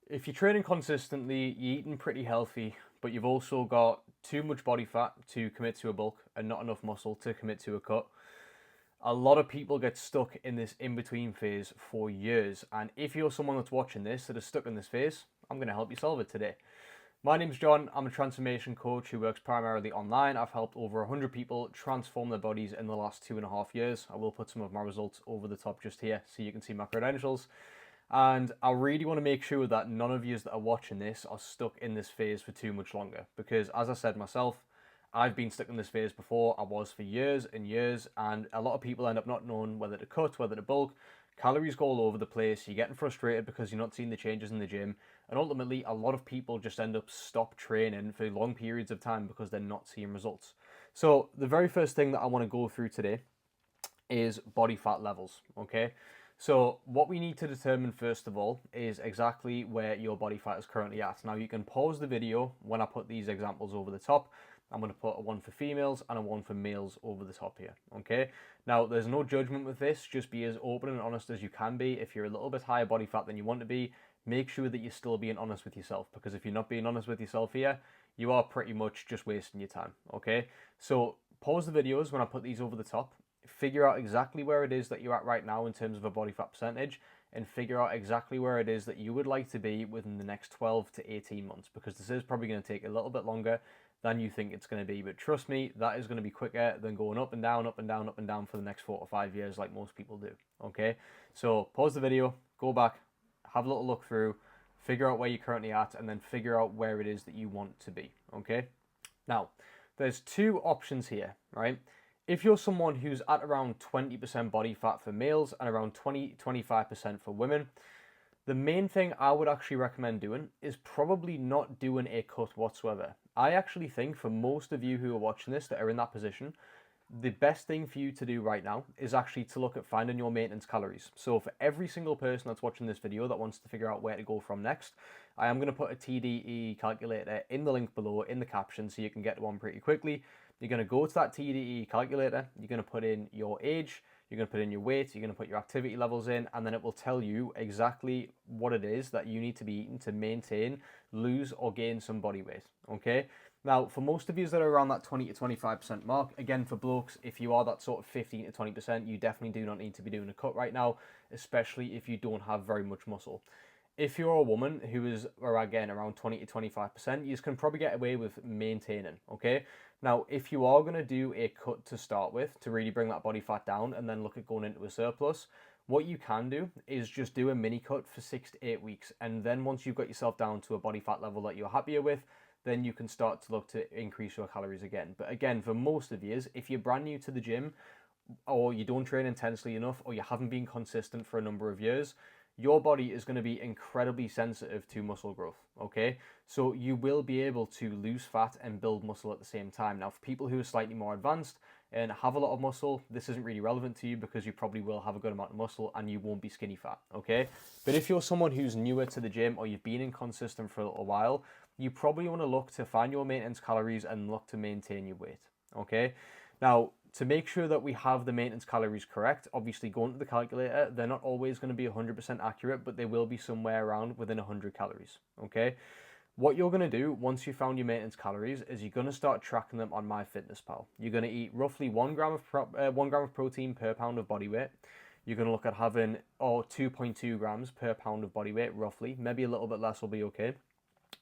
If you're training consistently, you're eating pretty healthy, but you've also got too much body fat to commit to a bulk and not enough muscle to commit to a cut, a lot of people get stuck in this in-between phase for years. And if you're someone that's watching this that is stuck in this phase, I'm going to help you solve it today. My name's John. I'm a transformation coach who works primarily online. I've helped over 100 people transform their bodies in the last 2.5 years. I will put some of my results over the top just here so you can see my credentials. And I really want to make sure that none of you that are watching this are stuck in this phase for too much longer. Because as I said myself, I've been stuck in this phase before. I was for years and years, and a lot of people end up not knowing whether to cut, whether to bulk. Calories go all over the place. You're getting frustrated because you're not seeing the changes in the gym. And ultimately, a lot of people just end up stop training for long periods of time because they're not seeing results. So the very first thing that I want to go through today is body fat levels, okay? So what we need to determine first of all is exactly where your body fat is currently at. Now you can pause the video when I put these examples over the top. I'm going to put a one for females and a one for males over the top here, okay? Now there's no judgment with this, just be as open and honest as you can be. If you're a little bit higher body fat than you want to be, make sure that you're still being honest with yourself, because if you're not being honest with yourself here, you are pretty much just wasting your time, okay? So pause the videos when I put these over the top, figure out exactly where it is that you're at right now in terms of a body fat percentage, and figure out exactly where it is that you would like to be within the next 12 to 18 months, because this is probably going to take a little bit longer than you think it's going to be. But trust me, that is going to be quicker than going up and down, up and down, up and down for the next 4 to 5 years like most people do. Okay, so pause the video, go back, have a little look through, figure out where you're currently at, and then figure out where it is that you want to be. Okay, now there's two options here, right? If you're someone who's at around 20% body fat for males and around 20-25% for women, the main thing I would actually recommend doing is probably not doing a cut whatsoever. I actually think for most of you who are watching this that are in that position, the best thing for you to do right now is actually to look at finding your maintenance calories. So for every single person that's watching this video that wants to figure out where to go from next, I am going to put a TDE calculator in the link below in the caption so you can get one pretty quickly. You're going to go to that TDE calculator, you're going to put in your age, you're going to put in your weight, you're going to put your activity levels in, and then it will tell you exactly what it is that you need to be eating to maintain, lose, or gain some body weight, okay? Now, for most of you that are around that 20 to 25% mark, again, for blokes, if you are that sort of 15 to 20%, you definitely do not need to be doing a cut right now, especially if you don't have very much muscle. If you're a woman who is, or again, around 20 to 25%, you can probably get away with maintaining, okay? Now, if you are going to do a cut to start with, to really bring that body fat down and then look at going into a surplus, what you can do is just do a mini cut for 6 to 8 weeks. And then once you've got yourself down to a body fat level that you're happier with, then you can start to look to increase your calories again. But again, for most of you, if you're brand new to the gym, or you don't train intensely enough, or you haven't been consistent for a number of years, your body is going to be incredibly sensitive to muscle growth, okay? So you will be able to lose fat and build muscle at the same time. Now, for people who are slightly more advanced and have a lot of muscle, this isn't really relevant to you because you probably will have a good amount of muscle and you won't be skinny fat, okay? But if you're someone who's newer to the gym or you've been inconsistent for a little while, you probably want to look to find your maintenance calories and look to maintain your weight, okay? Now, to make sure that we have the maintenance calories correct, obviously go into the calculator. They're not always going to be 100% accurate, but they will be somewhere around within 100 calories, okay? What you're going to do once you found your maintenance calories is you're going to start tracking them on MyFitnessPal. You're going to eat roughly 1 gram of protein per pound of body weight. You're going to look at having 2.2 grams per pound of body weight, roughly. Maybe a little bit less will be okay.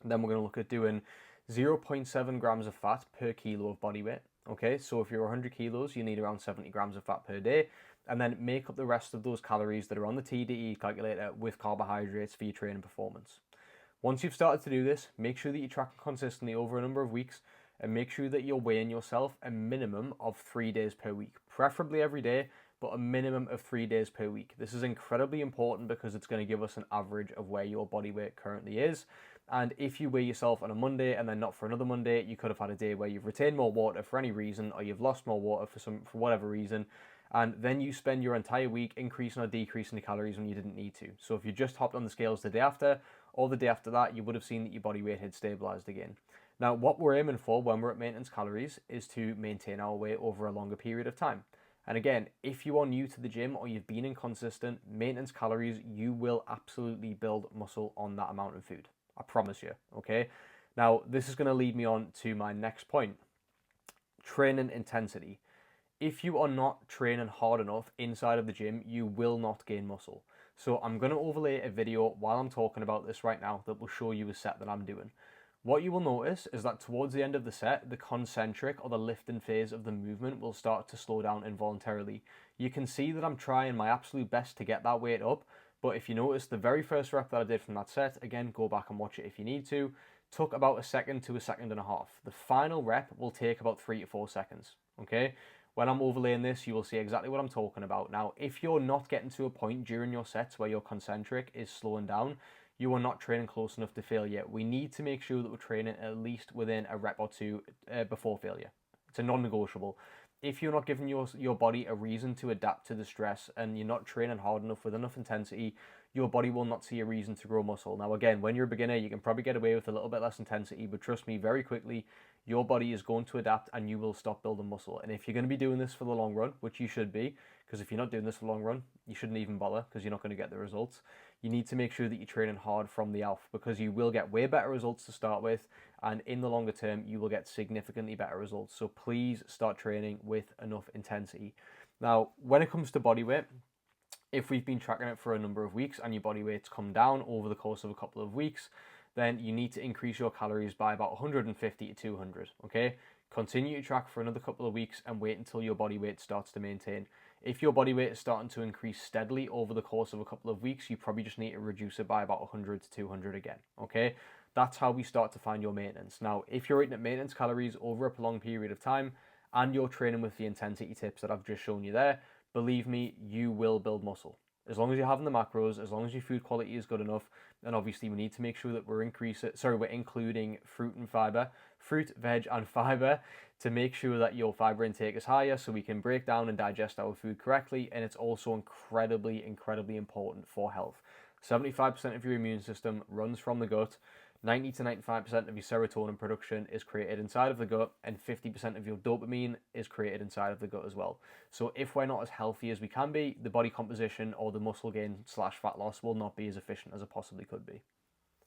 Then we're going to look at doing 0.7 grams of fat per kilo of body weight. Okay, so if you're 100 kilos, you need around 70 grams of fat per day, and then make up the rest of those calories that are on the TDE calculator with carbohydrates for your training performance. Once you've started to do this, make sure that you're tracking consistently over a number of weeks, and make sure that you're weighing yourself a minimum of 3 days per week, preferably every day, but a minimum of 3 days per week. This is incredibly important because it's going to give us an average of where your body weight currently is. And if you weigh yourself on a Monday and then not for another Monday, you could have had a day where you've retained more water for any reason, or you've lost more water for whatever reason, and then you spend your entire week increasing or decreasing the calories when you didn't need to. So if you just hopped on the scales the day after, or the day after that, you would have seen that your body weight had stabilized again. Now, what we're aiming for when we're at maintenance calories is to maintain our weight over a longer period of time. And again, if you are new to the gym or you've been inconsistent, maintenance calories, you will absolutely build muscle on that amount of food. I promise you, okay? Now, this is going to lead me on to my next point, training intensity. If you are not training hard enough inside of the gym, you will not gain muscle. So I'm going to overlay a video while I'm talking about this right now that will show you a set that I'm doing. What you will notice is that towards the end of the set, the concentric or the lifting phase of the movement will start to slow down involuntarily. You can see that I'm trying my absolute best to get that weight up, but if you notice the very first rep that I did from that set, again, go back and watch it if you need to, took about a second to a second and a half. The final rep will take about 3 to 4 seconds, okay? When I'm overlaying this, you will see exactly what I'm talking about. Now, if you're not getting to a point during your sets where your concentric is slowing down, you are not training close enough to failure. We need to make sure that we're training at least within a rep or two before failure. It's a non-negotiable. If you're not giving your body a reason to adapt to the stress and you're not training hard enough with enough intensity, your body will not see a reason to grow muscle. Now again, when you're a beginner, you can probably get away with a little bit less intensity, but trust me, very quickly, your body is going to adapt and you will stop building muscle. And if you're going to be doing this for the long run, which you should be, because if you're not doing this for the long run, you shouldn't even bother because you're not going to get the results. You need to make sure that you're training hard from the off because you will get way better results to start with, and in the longer term, you will get significantly better results. So please start training with enough intensity. Now, when it comes to body weight, if we've been tracking it for a number of weeks and your body weight's come down over the course of a couple of weeks, then you need to increase your calories by about 150 to 200, okay? Continue to track for another couple of weeks and wait until your body weight starts to maintain. If your body weight is starting to increase steadily over the course of a couple of weeks, you probably just need to reduce it by about 100 to 200 again, okay? That's how we start to find your maintenance. Now, if you're eating at maintenance calories over a prolonged period of time and you're training with the intensity tips that I've just shown you there, believe me, you will build muscle. As long as you're having the macros, as long as your food quality is good enough, and obviously we need to make sure that we're including fruit, veg, and fiber to make sure that your fiber intake is higher so we can break down and digest our food correctly, and it's also incredibly, incredibly important for health. 75% of your immune system runs from the gut, 90 to 95% of your serotonin production is created inside of the gut, and 50% of your dopamine is created inside of the gut as well. So if we're not as healthy as we can be, the body composition or the muscle gain / fat loss will not be as efficient as it possibly could be.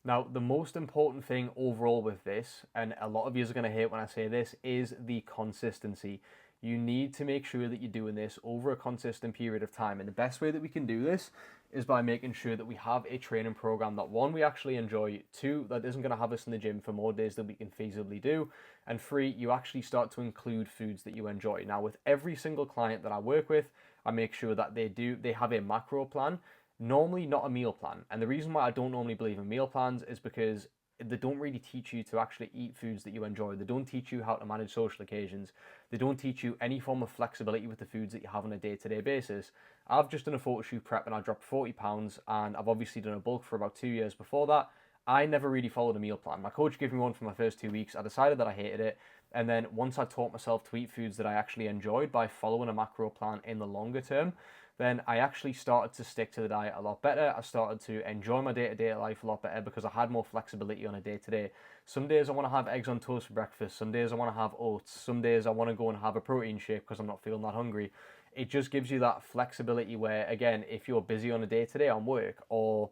Now, the most important thing overall with this, and a lot of you are going to hate when I say this, is the consistency. You need to make sure that you're doing this over a consistent period of time. And the best way that we can do this is by making sure that we have a training program that, one, we actually enjoy, two, that isn't going to have us in the gym for more days than we can feasibly do, and three, you actually start to include foods that you enjoy. Now, with every single client that I work with, I make sure that they have a macro plan, normally not a meal plan. And the reason why I don't normally believe in meal plans is because they don't really teach you to actually eat foods that you enjoy. They don't teach you how to manage social occasions. They don't teach you any form of flexibility with the foods that you have on a day-to-day basis. I've just done a photo shoot prep and I dropped 40 pounds, and I've obviously done a bulk for about 2 years before that. I never really followed a meal plan. My coach gave me one for my first 2 weeks. I decided that I hated it. And then once I taught myself to eat foods that I actually enjoyed by following a macro plan in the longer term, then I actually started to stick to the diet a lot better. I started to enjoy my day-to-day life a lot better because I had more flexibility on a day-to-day. Some days I want to have eggs on toast for breakfast. Some days I want to have oats. Some days I want to go and have a protein shake because I'm not feeling that hungry. It just gives you that flexibility where, again, if you're busy on a day-to-day on work, or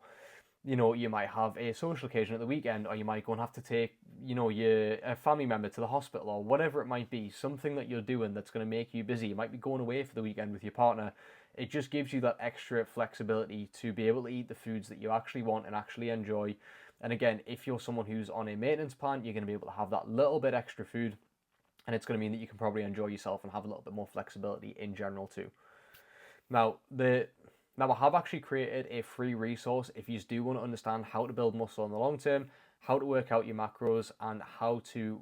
you might have a social occasion at the weekend, or you might go and have to take, a family member to the hospital, or whatever it might be, something that you're doing that's going to make you busy. You might be going away for the weekend with your partner. It just gives you that extra flexibility to be able to eat the foods that you actually want and actually enjoy. And again, if you're someone who's on a maintenance plan, you're going to be able to have that little bit extra food, and it's going to mean that you can probably enjoy yourself and have a little bit more flexibility in general too. Now, I have actually created a free resource if you do want to understand how to build muscle in the long term, how to work out your macros, and how to...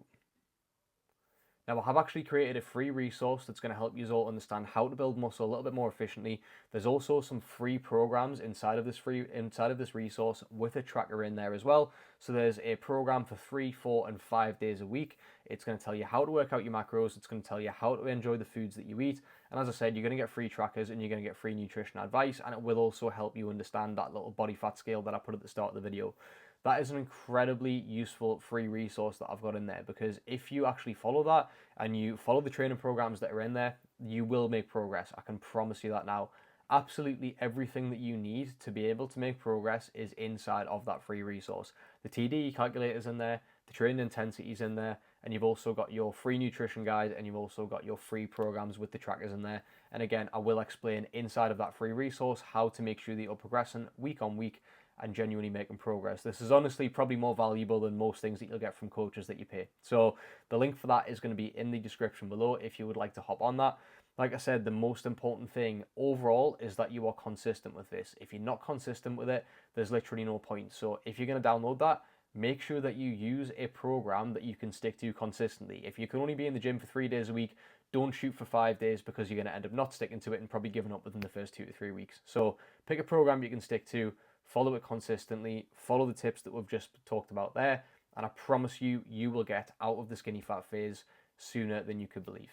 Now, I have actually created a free resource that's going to help you all understand how to build muscle a little bit more efficiently. There's also some free programs inside of this resource with a tracker in there as well. So there's a program for 3, 4, and 5 days a week. It's going to tell you how to work out your macros. It's going to tell you how to enjoy the foods that you eat. And as I said, you're going to get free trackers and you're going to get free nutrition advice. And it will also help you understand that little body fat scale that I put at the start of the video. That is an incredibly useful free resource that I've got in there, because if you actually follow that and you follow the training programs that are in there, you will make progress. I can promise you that now. Absolutely everything that you need to be able to make progress is inside of that free resource. The TDE calculator's in there, the training intensity's in there, and you've also got your free nutrition guide, and you've also got your free programs with the trackers in there. And again, I will explain inside of that free resource how to make sure that you're progressing week on week and genuinely making progress. This is honestly probably more valuable than most things that you'll get from coaches that you pay. So the link for that is going to be in the description below if you would like to hop on that. Like I said, the most important thing overall is that you are consistent with this. If you're not consistent with it, there's literally no point. So if you're going to download that, make sure that you use a program that you can stick to consistently. If you can only be in the gym for 3 days a week, don't shoot for 5 days, because you're going to end up not sticking to it and probably giving up within the first 2 to 3 weeks. So pick a program you can stick to, follow it consistently, follow the tips that we've just talked about there, and I promise you, you will get out of the skinny fat phase sooner than you could believe.